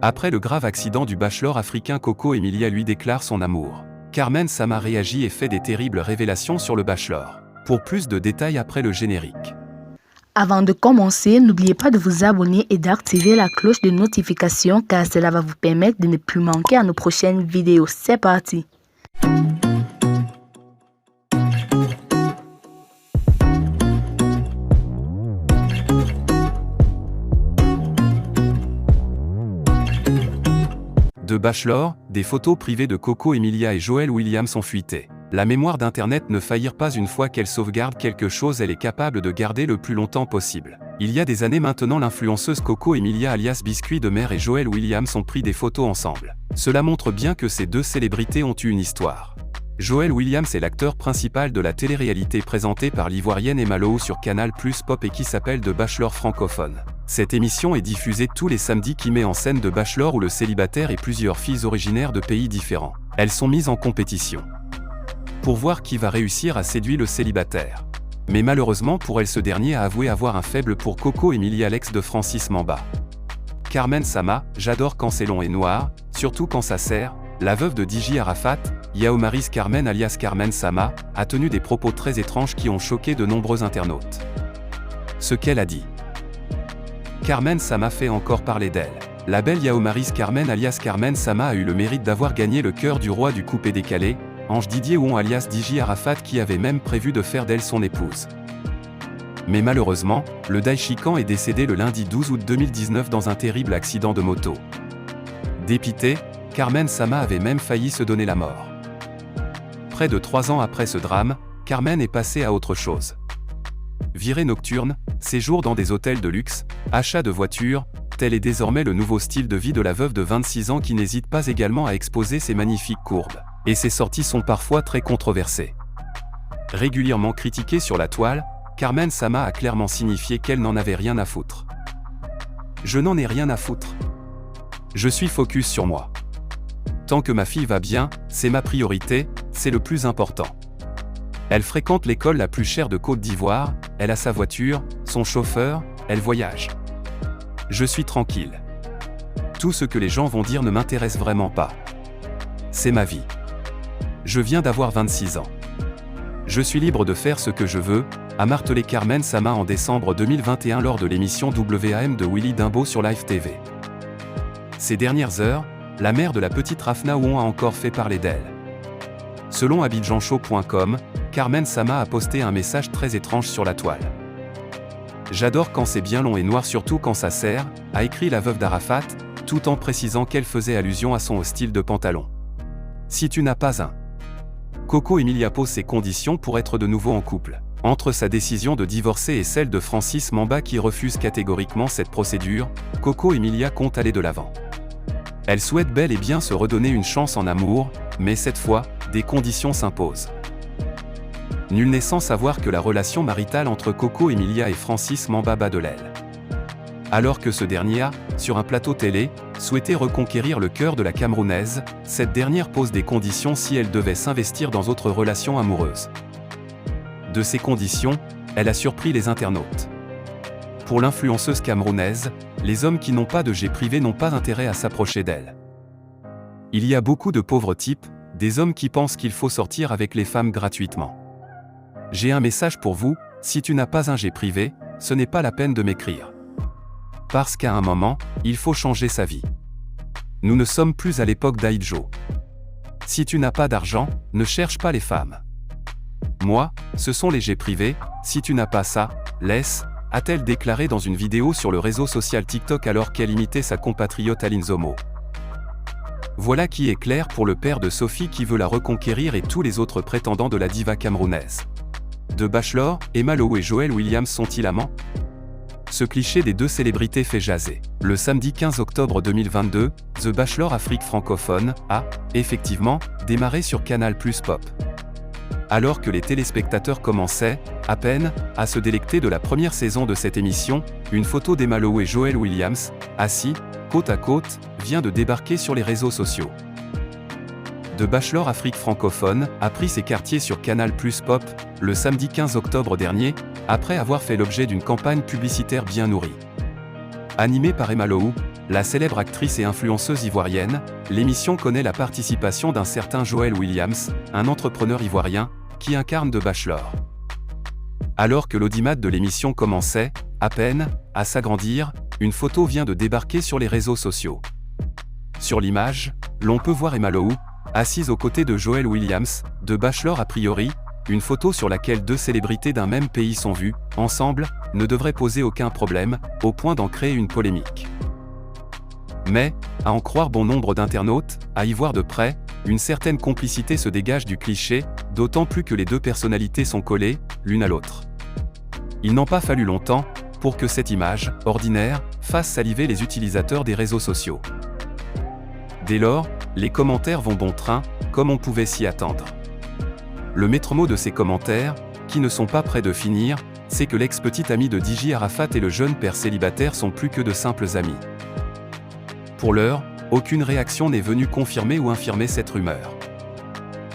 Après le grave accident du bachelor africain, Coco Emilia lui déclare son amour. Carmen Sama réagit et fait des terribles révélations sur le bachelor. Pour plus de détails après le générique. Avant de commencer, n'oubliez pas de vous abonner et d'activer la cloche de notification car cela va vous permettre de ne plus manquer à nos prochaines vidéos. C'est parti! De Bachelor, des photos privées de Coco Emilia et Joel Williams ont fuité. La mémoire d'Internet ne faillit pas une fois qu'elle sauvegarde quelque chose, elle est capable de garder le plus longtemps possible. Il y a des années maintenant, l'influenceuse Coco Emilia alias Biscuit de Mer et Joel Williams ont pris des photos ensemble. Cela montre bien que ces deux célébrités ont eu une histoire. Joel Williams est l'acteur principal de la télé-réalité présentée par l'ivoirienne Emma Lowe sur Canal+ Pop et qui s'appelle The Bachelor francophone. Cette émission est diffusée tous les samedis qui met en scène The Bachelor où le célibataire et plusieurs filles originaires de pays différents. Elles sont mises en compétition pour voir qui va réussir à séduire le célibataire. Mais malheureusement pour elle, ce dernier a avoué avoir un faible pour Coco Emilia, l'ex de Francis Mamba. Carmen Sama, j'adore quand c'est long et noir, surtout quand ça sert. La veuve de DJ Arafat, Yaomaris Carmen alias Carmen Sama, a tenu des propos très étranges qui ont choqué de nombreux internautes. Ce qu'elle a dit. Carmen Sama fait encore parler d'elle. La belle Yaomaris Carmen alias Carmen Sama a eu le mérite d'avoir gagné le cœur du roi du coupé-décalé, Ange Didier Ouon alias DJ Arafat, qui avait même prévu de faire d'elle son épouse. Mais malheureusement, le Daïchikan est décédé le lundi 12 août 2019 dans un terrible accident de moto. Dépitée, Carmen Sama avait même failli se donner la mort. Près de 3 ans après ce drame, Carmen est passée à autre chose. Virée nocturne, séjour dans des hôtels de luxe, achat de voitures, tel est désormais le nouveau style de vie de la veuve de 26 ans qui n'hésite pas également à exposer ses magnifiques courbes. Et ses sorties sont parfois très controversées. Régulièrement critiquée sur la toile, Carmen Sama a clairement signifié qu'elle n'en avait rien à foutre. Je n'en ai rien à foutre. Je suis focus sur moi. Tant que ma fille va bien, c'est ma priorité, c'est le plus important. Elle fréquente l'école la plus chère de Côte d'Ivoire, elle a sa voiture, son chauffeur, elle voyage. Je suis tranquille. Tout ce que les gens vont dire ne m'intéresse vraiment pas. C'est ma vie. Je viens d'avoir 26 ans. Je suis libre de faire ce que je veux, a martelé Carmen Sama en décembre 2021 lors de l'émission WAM de Willy Dimbaud sur Live TV. Ces dernières heures, la mère de la petite Rafna Ouon a encore fait parler d'elle. Selon abidjanshow.com, Carmen Sama a posté un message très étrange sur la toile. J'adore quand c'est bien long et noir, surtout quand ça sert, a écrit la veuve d'Arafat, tout en précisant qu'elle faisait allusion à son style de pantalon. Si tu n'as pas un. Coco Emilia pose ses conditions pour être de nouveau en couple. Entre sa décision de divorcer et celle de Francis Mamba qui refuse catégoriquement cette procédure, Coco Emilia compte aller de l'avant. Elle souhaite bel et bien se redonner une chance en amour, mais cette fois, des conditions s'imposent. Nul n'est sans savoir que la relation maritale entre Coco Emilia et Francis Mamba bat de l'aile. Alors que ce dernier a, sur un plateau télé, souhaité reconquérir le cœur de la Camerounaise, cette dernière pose des conditions si elle devait s'investir dans d'autres relations amoureuses. De ces conditions, elle a surpris les internautes. Pour l'influenceuse camerounaise, les hommes qui n'ont pas de jet privé n'ont pas intérêt à s'approcher d'elle. Il y a beaucoup de pauvres types, des hommes qui pensent qu'il faut sortir avec les femmes gratuitement. J'ai un message pour vous, si tu n'as pas un jet privé, ce n'est pas la peine de m'écrire. Parce qu'à un moment, il faut changer sa vie. Nous ne sommes plus à l'époque d'Aïdjo. Si tu n'as pas d'argent, ne cherche pas les femmes. Moi, ce sont les jets privés, si tu n'as pas ça, laisse, a-t-elle déclaré dans une vidéo sur le réseau social TikTok alors qu'elle imitait sa compatriote Aline Zomo. Voilà qui est clair pour le père de Sophie qui veut la reconquérir et tous les autres prétendants de la diva camerounaise. De Bachelor, Emma Lowe et Joel Williams sont-ils amants ? Ce cliché des deux célébrités fait jaser. Le samedi 15 octobre 2022, The Bachelor Afrique francophone a, effectivement, démarré sur Canal+ Pop. Alors que les téléspectateurs commençaient, à peine, à se délecter de la première saison de cette émission, une photo d'Emma Lowe et Joel Williams, assis, côte à côte, vient de débarquer sur les réseaux sociaux. The Bachelor Afrique francophone a pris ses quartiers sur Canal+ Pop, le samedi 15 octobre dernier, après avoir fait l'objet d'une campagne publicitaire bien nourrie. Animée par Emma Lowe, la célèbre actrice et influenceuse ivoirienne, l'émission connaît la participation d'un certain Joel Williams, un entrepreneur ivoirien, qui incarne The Bachelor. Alors que l'audimat de l'émission commençait, à peine, à s'agrandir, une photo vient de débarquer sur les réseaux sociaux. Sur l'image, l'on peut voir Emma Lou, assise aux côtés de Joel Williams, de Bachelor a priori, une photo sur laquelle deux célébrités d'un même pays sont vues, ensemble, ne devrait poser aucun problème, au point d'en créer une polémique. Mais, à en croire bon nombre d'internautes, à y voir de près, une certaine complicité se dégage du cliché, d'autant plus que les deux personnalités sont collées, l'une à l'autre. Il n'en pas fallu longtemps, pour que cette image, ordinaire, fasse saliver les utilisateurs des réseaux sociaux. Dès lors, les commentaires vont bon train, comme on pouvait s'y attendre. Le maître mot de ces commentaires, qui ne sont pas près de finir, c'est que l'ex-petite amie de DJ Arafat et le jeune père célibataire sont plus que de simples amis. Pour l'heure, aucune réaction n'est venue confirmer ou infirmer cette rumeur.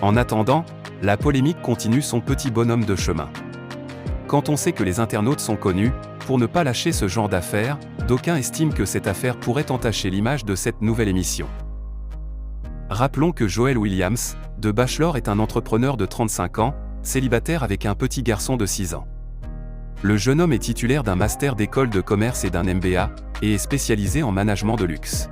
En attendant, la polémique continue son petit bonhomme de chemin. Quand on sait que les internautes sont connus, pour ne pas lâcher ce genre d'affaires, d'aucuns estiment que cette affaire pourrait entacher l'image de cette nouvelle émission. Rappelons que Joel Williams, de Bachelor est un entrepreneur de 35 ans, célibataire avec un petit garçon de 6 ans. Le jeune homme est titulaire d'un master d'école de commerce et d'un MBA, et est spécialisé en management de luxe.